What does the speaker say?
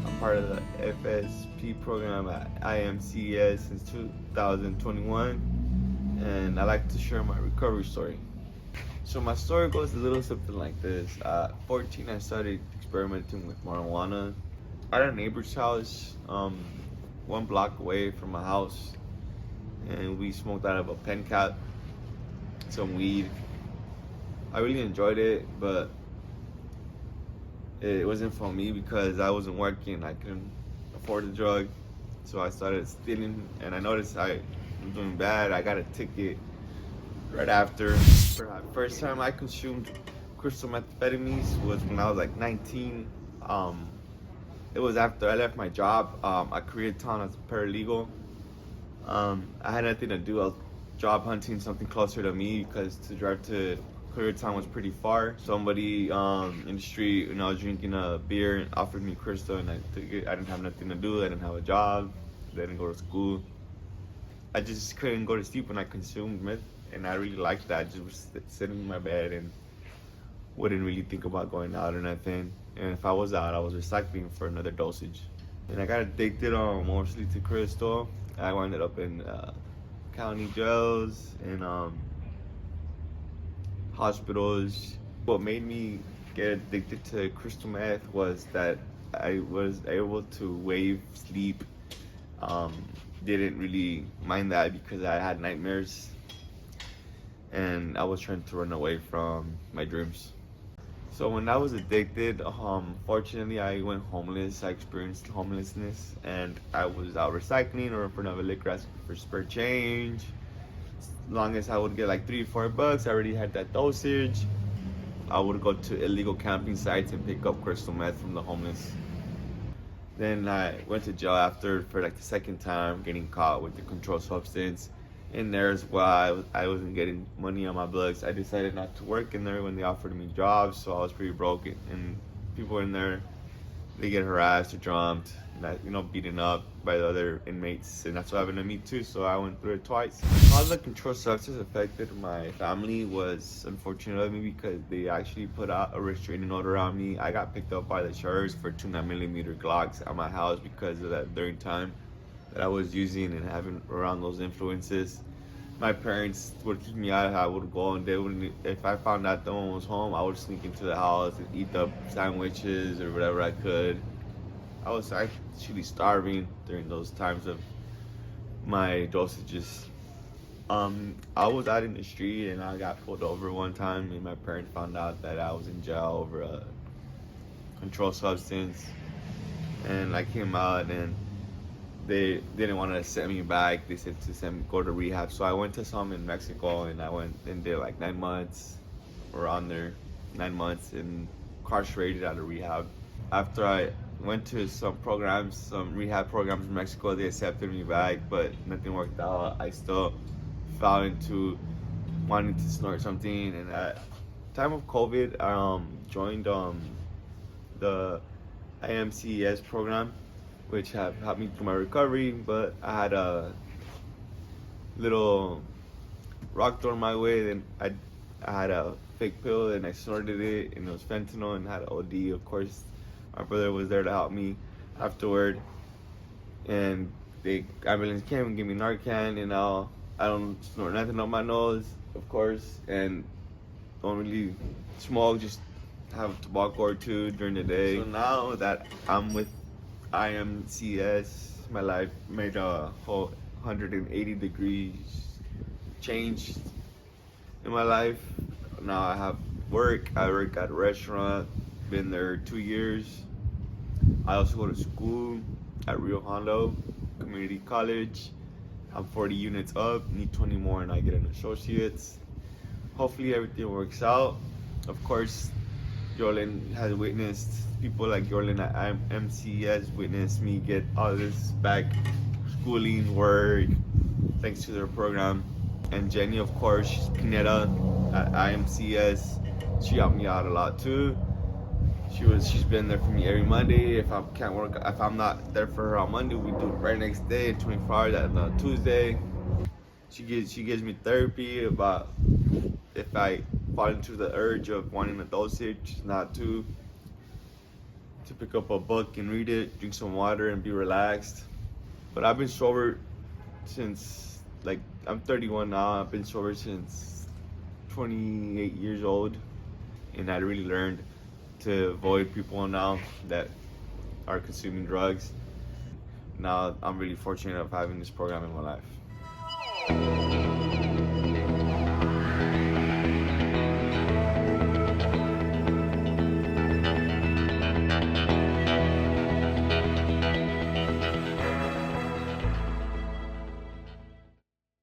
I'm part of the FSP program at Imces since 2021, and I like to share my recovery story. So my story goes a little something like this. At 14, I started experimenting with marijuana at a neighbor's house, 1 block away from my house, and we smoked out of a pen cap, some weed. I really enjoyed it, but it wasn't for me because I wasn't working. I couldn't afford the drug, so I started stealing, and I noticed I was doing bad. I got a ticket right after. First time I consumed crystal methamphetamines was when I was like 19. It was after I left my job at Koreatown as a paralegal. I had nothing to do. I was job hunting something closer to me because to drive to Koreatown was pretty far. Somebody in the street, when I was drinking a beer, and offered me crystal, and I took it. I didn't have nothing to do. I didn't have a job. I didn't go to school. I just couldn't go to sleep when I consumed meth, and I really liked that. I just was sitting in my bed and wouldn't really think about going out or nothing. And if I was out, I was recycling for another dosage. And I got addicted mostly to crystal. I wound up in county jails and hospitals. What made me get addicted to crystal meth was that I was able to waive sleep. Didn't really mind that because I had nightmares and I was trying to run away from my dreams. So when I was addicted, fortunately I went homeless. I experienced homelessness, and I was out recycling or for another liquor asking for spare change. As long as I would get like $3-4, I already had that dosage. I would go to illegal camping sites and pick up crystal meth from the homeless. Then I went to jail after for like the second time, getting caught with the controlled substance. In there as well, I wasn't getting money on my books. I decided not to work in there when they offered me jobs, so I was pretty broke. And people in there, they get harassed or jumped, beaten up by the other inmates, and that's what happened to me too. So I went through it twice. How the controlled substance affected my family was unfortunate of me because they actually put out a restraining order on me. I got picked up by the sheriffs for 2 9mm Glocks at my house because of that during time that I was using and having around those influences. My parents would kick me out. I would go and they wouldn't. If I found out no one was home, I would sneak into the house and eat up sandwiches or whatever I could. I was actually starving during those times of my dosages. I was out in the street and I got pulled over one time, and my parents found out that I was in jail over a controlled substance, and I came out and they didn't want to send me back. They said to go to rehab. So I went to some in Mexico, and I went and did like 9 months. Or on there, 9 months, and incarcerated out of rehab. After I went to some rehab programs in Mexico, they accepted me back, but nothing worked out. I still fell into wanting to snort something, and at time of COVID, I joined the IMCES program, which have helped me through my recovery. But I had a little rock thrown my way, then I had a fake pill and I snorted it, and it was fentanyl, and had an OD. Of course, my brother was there to help me afterward, and the ambulance came and gave me Narcan, and now I don't snort nothing up my nose, of course, and don't really smoke, just have a tobacco or two during the day. So now that I'm with IMCS, my life made a whole 180 degrees change in my life. Now I have work. I work at a restaurant, been there 2 years. I also go to school at Rio Hondo Community College. I'm 40 units up, need 20 more and I get an associate's. Hopefully everything works out. Of course, Jordan has witnessed, people like Jordan at MCS witnessed me get all this back schooling, work, thanks to their program. And Jenny, of course, Pineda at IMCS, she helped me out a lot too. She's been there for me every Monday. If I can't work, if I'm not there for her on Monday, we do it right next day, 24 hours on Tuesday. She gives me therapy about if I fall into the urge of wanting a dosage, not to. to pick up a book and read it, drink some water, and be relaxed. But I've been sober since, like, I'm 31 now. I've been sober since 28 years old, and I really learned to avoid people now that are consuming drugs. Now I'm really fortunate of having this program in my life.